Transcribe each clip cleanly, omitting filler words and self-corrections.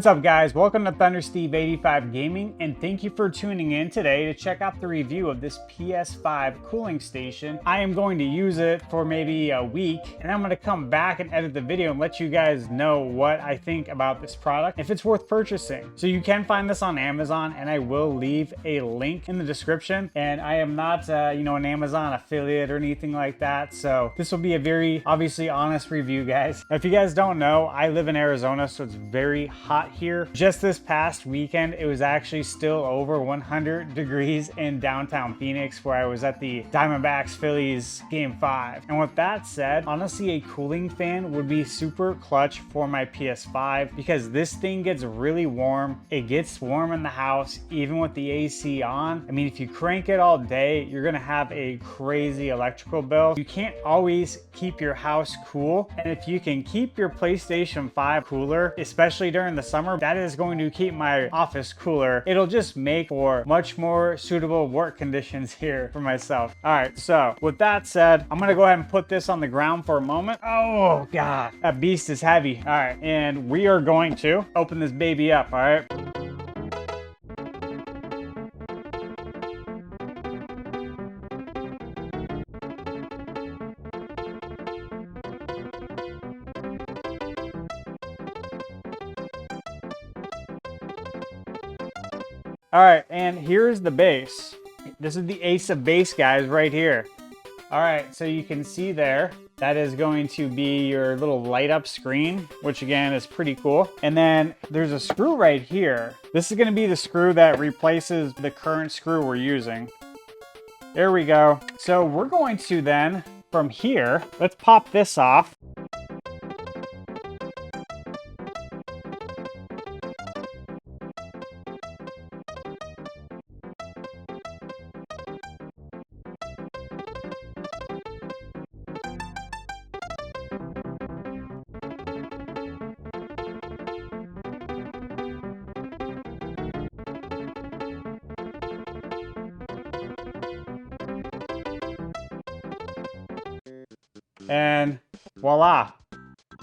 What's up guys, welcome to ThunderSteve85 Gaming and thank you for tuning in today to check out the review of this PS5 cooling station. I am going to use it for maybe a week and I'm going to come back and edit the video and let you guys know what I think about this product, if it's worth purchasing. So you can find this on Amazon and I will leave a link in the description, and I am not an Amazon affiliate or anything like that, so this will be a very obviously honest review guys. Now, if you guys don't know, I live in Arizona, so it's very hot here. Just this past weekend, it was actually still over 100 degrees in downtown Phoenix where I was at the Diamondbacks Phillies game 5. And with that said, honestly, a cooling fan would be super clutch for my PS5 because this thing gets really warm. It gets warm in the house, even with the AC on. I mean, if you crank it all day, you're gonna have a crazy electrical bill. You can't always keep your house cool. And if you can keep your PlayStation 5 cooler, especially during the summer, that is going to keep my office cooler. It'll just make for much more suitable work conditions here for myself. All right, so with that said, I'm gonna go ahead and put this on the ground for a moment. Oh God, that beast is heavy. All right, and we are going to open this baby up, all right? All right, and here's the base. This is the ace of base, guys, right here. All right, so you can see there, that is going to be your little light up screen, which again is pretty cool. And then there's a screw right here. This is gonna be the screw that replaces the current screw we're using. There we go. So we're going to then, from here, let's pop this off. And voila,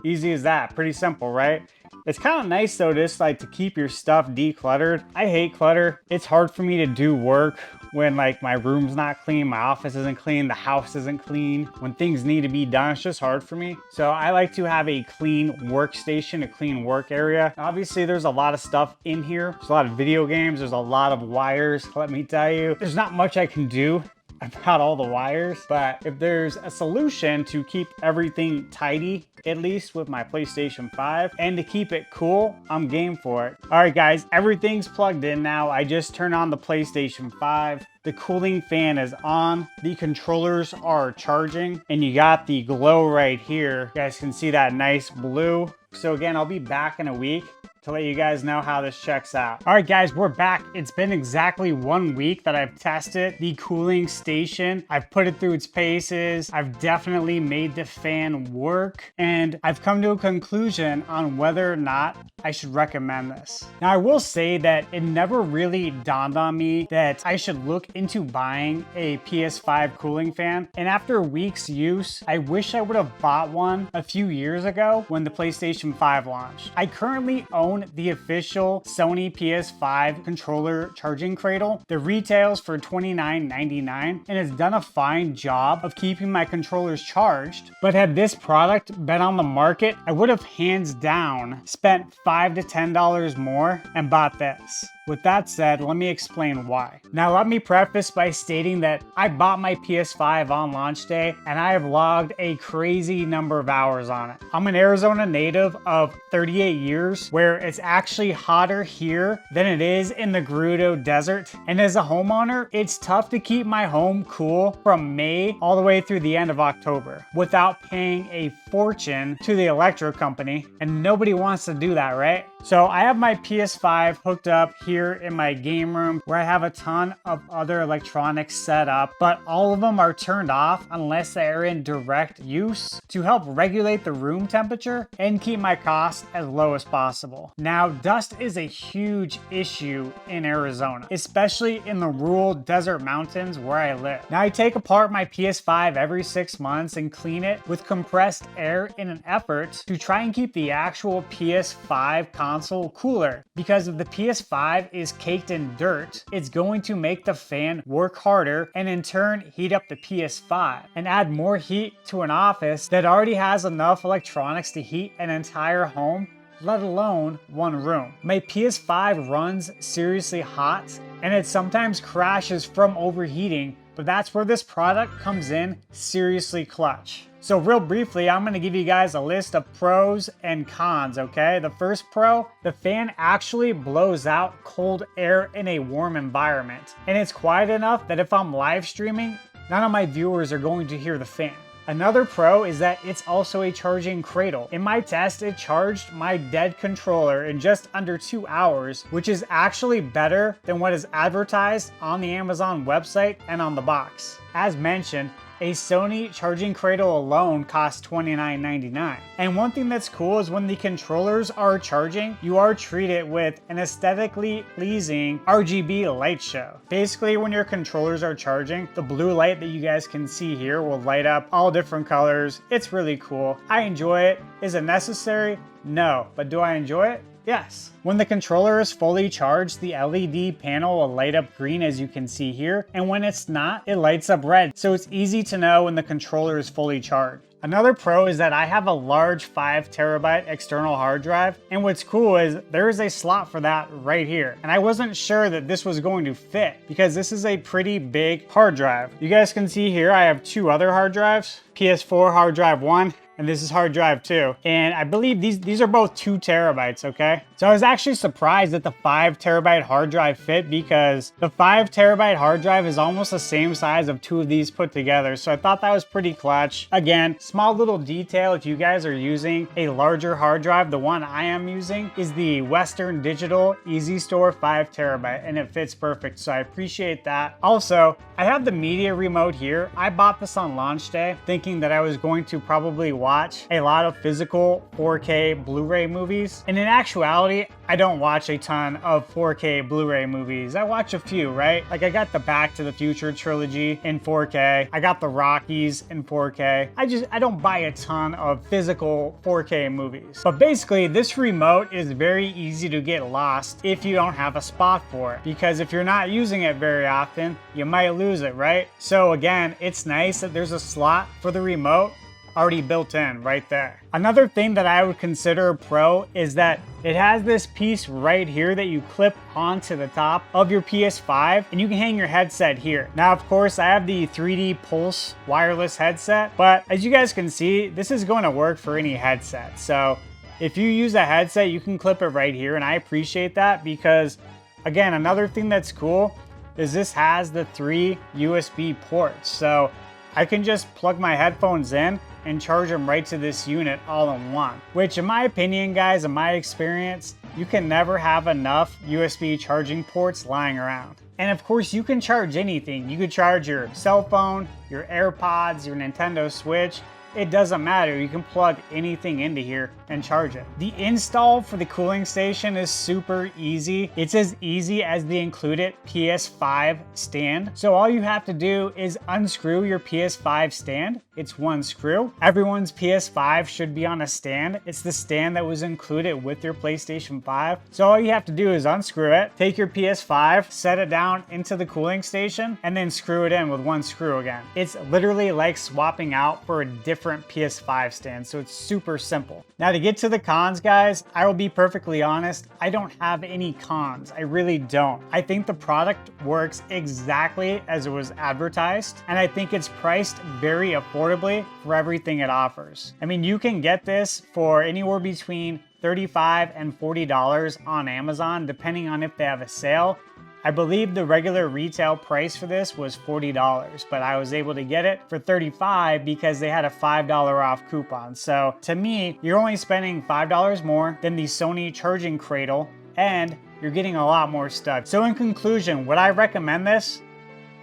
easy as that. Pretty simple, right? It's kind of nice though, just like to keep your stuff decluttered. I hate clutter. It's hard for me to do work when like my room's not clean, my office isn't clean, the house isn't clean. When things need to be done, it's just hard for me. So I like to have a clean workstation, a clean work area. Obviously there's a lot of stuff in here. There's a lot of video games. There's a lot of wires. Let me tell you, there's not much I can do about all the wires, but if there's a solution to keep everything tidy, at least with my PlayStation 5, and to keep it cool, I'm game for it. All right guys, everything's plugged in now. I just turned on the PlayStation 5. The cooling fan is on, the controllers are charging, and you got the glow right here. You guys can see that nice blue. So again, I'll be back in a week to let you guys know how this checks out. All right, guys, we're back. It's been exactly 1 week that I've tested the cooling station. I've put it through its paces. I've definitely made the fan work, and I've come to a conclusion on whether or not I should recommend this. Now, I will say that it never really dawned on me that I should look into buying a PS5 cooling fan. And after a week's use, I wish I would have bought one a few years ago when the PlayStation 5 launched. I currently own the official Sony PS5 controller charging cradle. The retails for $29.99 and it's done a fine job of keeping my controllers charged. But had this product been on the market, I would have hands down spent $5 to $10 more and bought this. With that said, let me explain why. Now, let me preface by stating that I bought my PS5 on launch day and I have logged a crazy number of hours on it. I'm an Arizona native of 38 years, where it's actually hotter here than it is in the Gerudo Desert. And as a homeowner, it's tough to keep my home cool from May all the way through the end of October without paying a fortune to the electric company. And nobody wants to do that, right? So I have my PS5 hooked up here in my game room where I have a ton of other electronics set up, but all of them are turned off unless they're in direct use to help regulate the room temperature and keep my costs as low as possible. Now, dust is a huge issue in Arizona, especially in the rural desert mountains where I live. Now, I take apart my PS5 every 6 months and clean it with compressed air in an effort to try and keep the actual PS5 console console cooler. Because if the PS5 is caked in dirt, it's going to make the fan work harder and in turn heat up the PS5 and add more heat to an office that already has enough electronics to heat an entire home, let alone one room. My PS5 runs seriously hot and it sometimes crashes from overheating, but that's where this product comes in seriously clutch. So real briefly, I'm gonna give you guys a list of pros and cons, okay? The first pro, the fan actually blows out cold air in a warm environment. And it's quiet enough that if I'm live streaming, none of my viewers are going to hear the fan. Another pro is that it's also a charging cradle. In my test, it charged my dead controller in just under 2 hours, which is actually better than what is advertised on the Amazon website and on the box. As mentioned, a Sony charging cradle alone costs $29.99. And one thing that's cool is when the controllers are charging, you are treated with an aesthetically pleasing RGB light show. Basically, when your controllers are charging, the blue light that you guys can see here will light up all different colors. It's really cool. I enjoy it. Is it necessary? No. But do I enjoy it? Yes. When the controller is fully charged, the LED panel will light up green as you can see here, and when it's not, it lights up red, so it's easy to know when the controller is fully charged. Another pro is that I have a large 5TB external hard drive, and what's cool is there is a slot for that right here. And I wasn't sure that this was going to fit because this is a pretty big hard drive. You guys can see here I have 2 other hard drives, PS4 hard drive 1, and this is hard drive 2. And I believe these are both 2 terabytes, okay? So I was actually surprised that the 5TB hard drive fit because the 5TB hard drive is almost the same size of 2 of these put together. So I thought that was pretty clutch. Again, small little detail, if you guys are using a larger hard drive, the one I am using is the Western Digital Easy Store 5TB and it fits perfect. So I appreciate that. Also, I have the media remote here. I bought this on launch day thinking that I was going to probably watch a lot of physical 4K Blu-ray movies. And in actuality, I don't watch a ton of 4K Blu-ray movies. I watch a few, right? Like I got the Back to the Future trilogy in 4K. I got the Rockies in 4K. I don't buy a ton of physical 4K movies. But basically, this remote is very easy to get lost if you don't have a spot for it. Because if you're not using it very often, you might lose it, right? So again, it's nice that there's a slot for the remote already built in right there. Another thing that I would consider a pro is that it has this piece right here that you clip onto the top of your PS5 and you can hang your headset here. Now, of course, I have the 3D Pulse wireless headset, but as you guys can see, this is going to work for any headset. So if you use a headset, you can clip it right here, and I appreciate that because, again, another thing that's cool is this has the 3 USB ports. So I can just plug my headphones in and charge them right to this unit all in one. Which in my opinion, guys, in my experience, you can never have enough USB charging ports lying around. And of course, you can charge anything. You could charge your cell phone, your AirPods, your Nintendo Switch. It doesn't matter, you can plug anything into here and charge it. The install for the cooling station is super easy. It's as easy as the included PS5 stand. So all you have to do is unscrew your PS5 stand. It's one screw. Everyone's PS5 should be on a stand. It's the stand that was included with your PlayStation 5. So all you have to do is unscrew it, take your PS5, set it down into the cooling station, and then screw it in with one screw again. It's literally like swapping out for a different PS5 stand, so it's super simple. Now to get to the cons, guys, I will be perfectly honest, I don't have any cons. I really don't. I think the product works exactly as it was advertised, and I think it's priced very affordably for everything it offers. I mean, you can get this for anywhere between $35 and $40 on Amazon, depending on if they have a sale. I believe the regular retail price for this was $40, but I was able to get it for $35 because they had a $5 off coupon. So to me, you're only spending $5 more than the Sony charging cradle, and you're getting a lot more stuff. So in conclusion, would I recommend this?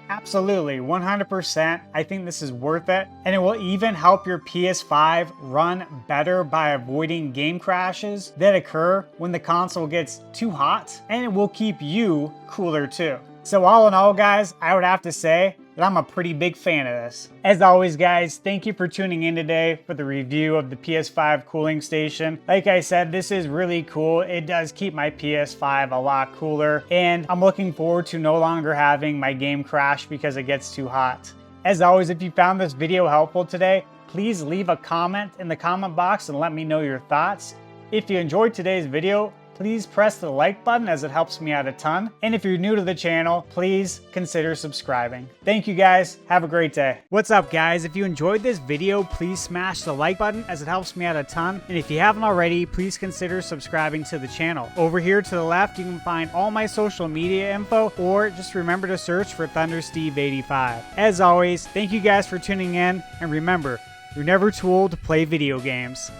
Absolutely, 100%. I think this is worth it, and it will even help your PS5 run better by avoiding game crashes that occur when the console gets too hot, and it will keep you cooler too. So all in all, guys, I would have to say that I'm a pretty big fan of this. As always, guys, thank you for tuning in today for the review of the PS5 cooling station. Like I said, this is really cool. It does keep my PS5 a lot cooler, and I'm looking forward to no longer having my game crash because it gets too hot. As always, if you found this video helpful today, please leave a comment in the comment box and let me know your thoughts. If you enjoyed today's video, please press the like button as it helps me out a ton. And if you're new to the channel, please consider subscribing. Thank you guys. Have a great day. What's up, guys? If you enjoyed this video, please smash the like button as it helps me out a ton. And if you haven't already, please consider subscribing to the channel. Over here to the left, you can find all my social media info, or just remember to search for ThunderSteve85. As always, thank you guys for tuning in, and remember, you're never too old to play video games.